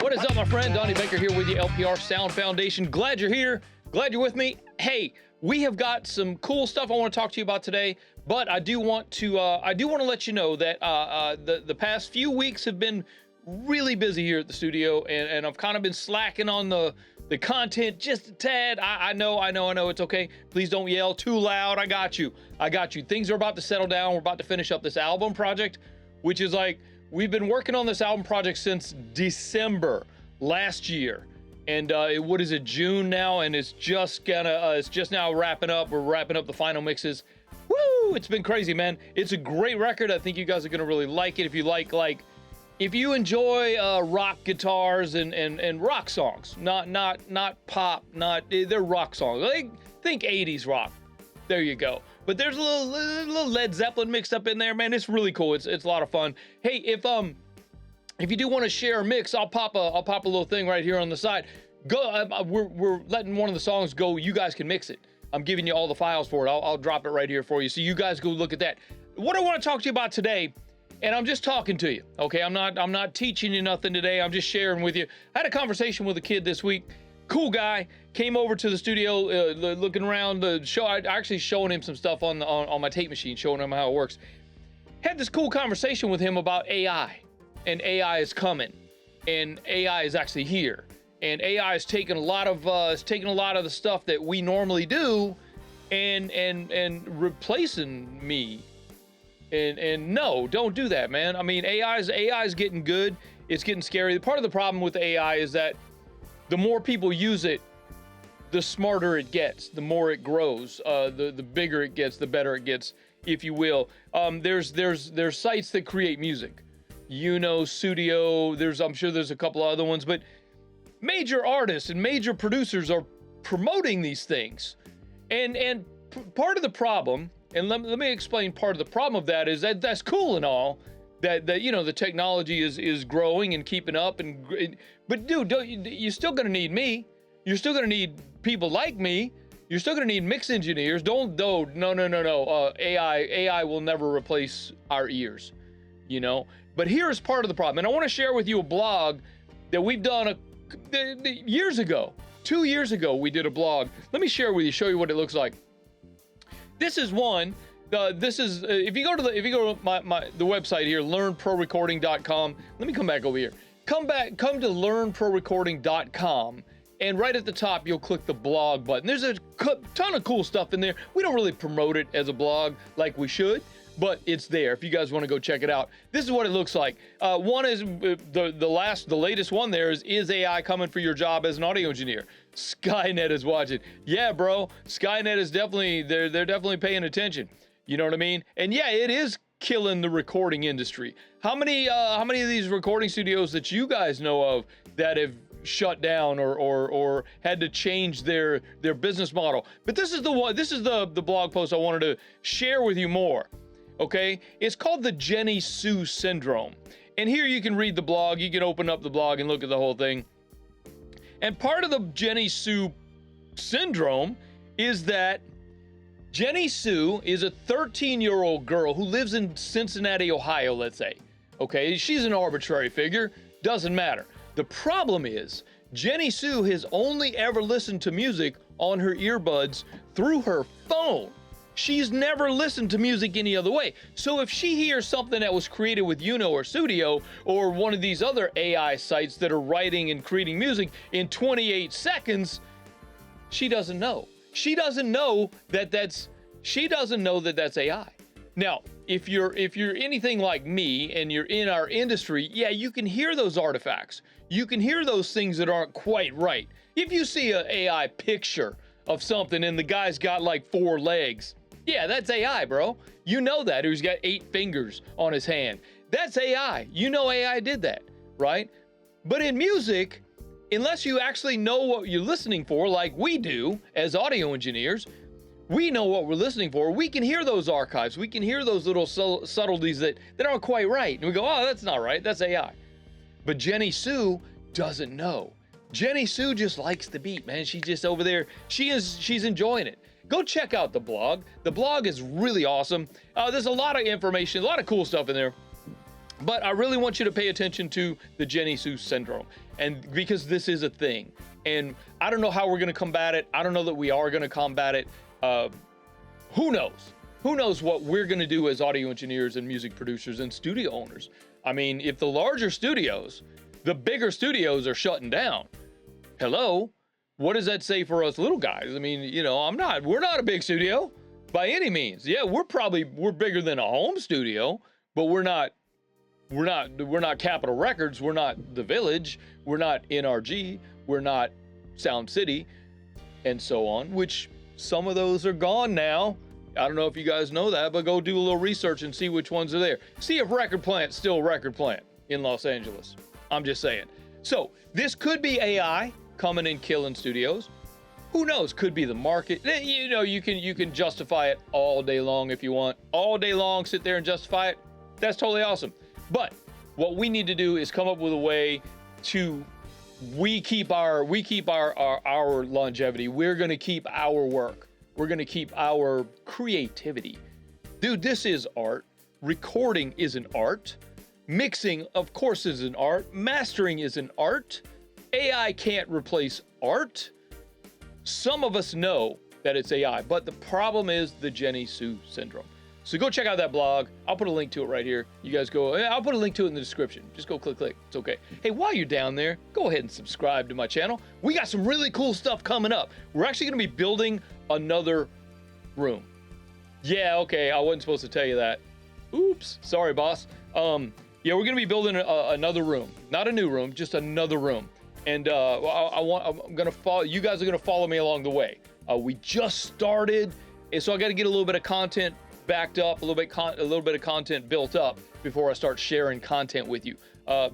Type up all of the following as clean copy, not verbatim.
What is up, my friend? Donnie Baker here with you, LPR Sound Foundation. Glad you're here. Glad you're with me. Hey, we have got some cool stuff I want to talk to you about today, but I do want to let you know that the past few weeks have been really busy here at the studio, and I've kind of been slacking on the content just a tad. I know. It's okay. Please don't yell too loud. I got you. Things are about to settle down. We're about to finish up this album project, which is like, we've been working on this album project since December last year. And what is it, June now? And it's just now wrapping up. We're wrapping up the final mixes. Woo! It's been crazy, man. It's a great record. I think you guys are gonna really like it. If you enjoy rock guitars and rock songs, not pop, they're rock songs. Think 80s rock. There you go. But there's a little Led Zeppelin mixed up in there, man. It's really cool. It's a lot of fun. Hey, if you do want to share a mix, I'll pop a little thing right here on the side. Go. We're letting one of the songs go. You guys can mix it. I'm giving you all the files for it. I'll drop it right here for you. So you guys go look at that. What I want to talk to you about today, and I'm just talking to you. Okay, I'm not teaching you nothing today. I'm just sharing with you. I had a conversation with a kid this week. Cool guy, came over to the studio, looking around the show. I actually showing him some stuff on my tape machine, showing him how it works. Had this cool conversation with him about AI, and AI is coming, and AI is actually here, and AI is taking a lot of the stuff that we normally do, and replacing me. And no, don't do that, man. I mean, AI is getting good. It's getting scary. Part of the problem with AI is that the more people use it, the smarter it gets, the more it grows, the bigger it gets, the better it gets, if you will. There's sites that create music, Sudio. I'm sure there's a couple of other ones, but major artists and major producers are promoting these things, and part of the problem, and let me explain part of the problem of that is that that's cool and all. That the technology is growing and keeping up, but dude, you're still gonna need me. You're still gonna need people like me. You're still gonna need mix engineers. No. AI will never replace our ears, But here's part of the problem, and I want to share with you a blog that we've done years ago. 2 years ago, we did a blog. Let me share with you, show you what it looks like. This is one. If you go to the website here, learnprorecording.com. Let me come back over here. Come to learnprorecording.com, and right at the top you'll click the blog button. There's a ton of cool stuff in there. We don't really promote it as a blog like we should, but it's there if you guys want to go check it out. This is what it looks like. One is the latest one there is AI coming for your job as an audio engineer? Skynet is watching. Yeah, bro. Skynet is they're definitely paying attention. You know what I mean? And yeah, it is killing the recording industry. How many of these recording studios that you guys know of that have shut down or had to change their business model? But this is the blog post I wanted to share with you more. Okay? It's called the Jenny Sue syndrome. And here you can read the blog. You can open up the blog and look at the whole thing. And part of the Jenny Sue syndrome is that Jenny Sue is a 13-year-old girl who lives in Cincinnati, Ohio, let's say. Okay, she's an arbitrary figure, doesn't matter. The problem is, Jenny Sue has only ever listened to music on her earbuds through her phone. She's never listened to music any other way. So if she hears something that was created with Uno or Sudio or one of these other AI sites that are writing and creating music in 28 seconds, she doesn't know. She doesn't know that that's AI. Now, if you're anything like me and you're in our industry, yeah, you can hear those artifacts. You can hear those things that aren't quite right. If you see an AI picture of something and the guy's got like 4 legs, yeah, that's AI, bro. You know that, who's got 8 fingers on his hand. That's AI. You know AI did that, right? But in music, unless you actually know what you're listening for, like we do as audio engineers, we know what we're listening for. We can hear those archives. We can hear those little subtleties that aren't quite right. And we go, oh, that's not right. That's AI. But Jenny Sue doesn't know. Jenny Sue just likes the beat, man. She's just over there. She's enjoying it. Go check out the blog. The blog is really awesome. There's a lot of information, a lot of cool stuff in there. But I really want you to pay attention to the Jenny Sue syndrome, and because this is a thing, and I don't know how we're going to combat it. I don't know that we are going to combat it. Who knows? Who knows what we're going to do as audio engineers and music producers and studio owners? I mean, if the larger studios, the bigger studios are shutting down, hello, what does that say for us little guys? I mean, you know, we're not a big studio by any means. Yeah, we're bigger than a home studio, but we're not Capitol Records, we're not The Village, we're not NRG, we're not Sound City, and so on, which some of those are gone now. I don't know if you guys know that, but go do a little research and see which ones are there. See if Record Plant's still a Record Plant in Los Angeles. I'm just saying. So this could be AI coming and killing studios. Who knows? Could be the market. You know, you can justify it all day long if you want. All day long, sit there and justify it. That's totally awesome. But what we need to do is come up with a way to keep our longevity. We're going to keep our work. We're going to keep our creativity. Dude, this is art. Recording is an art. Mixing, of course, is an art. Mastering is an art. AI can't replace art. Some of us know that it's AI, but the problem is the Jenny Sue syndrome. So go check out that blog. I'll put a link to it right here. You guys go, I'll put a link to it in the description. Just go click. It's okay. Hey, while you're down there, go ahead and subscribe to my channel. We got some really cool stuff coming up. We're actually going to be building another room. Yeah, okay. I wasn't supposed to tell you that. Oops. Sorry, boss. Yeah, we're going to be building another room. Not a new room, just another room. And I'm going to follow, you guys are going to follow me along the way. We just started, and so I got to get a little bit of content backed up, a little bit of content built up before I start sharing content with you.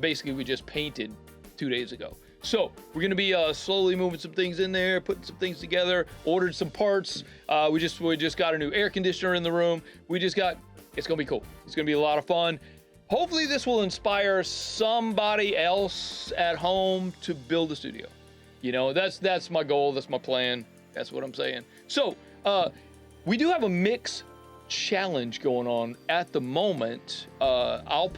Basically, we just painted 2 days ago. So we're going to be slowly moving some things in there, putting some things together, ordered some parts. We just got a new air conditioner in the room. It's going to be cool. It's going to be a lot of fun. Hopefully this will inspire somebody else at home to build a studio. You know, that's my goal. That's my plan. That's what I'm saying. So we do have a mix challenge going on at the moment. I'll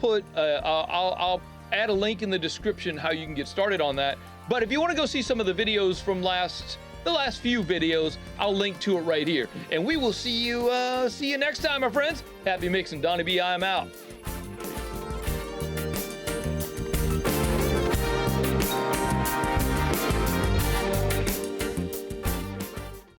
add a link in the description how you can get started on that. But if you want to go see some of the videos from the last few videos, I'll link to it right here. And we will see you next time, my friends. Happy mixing, Donnie B. I am out.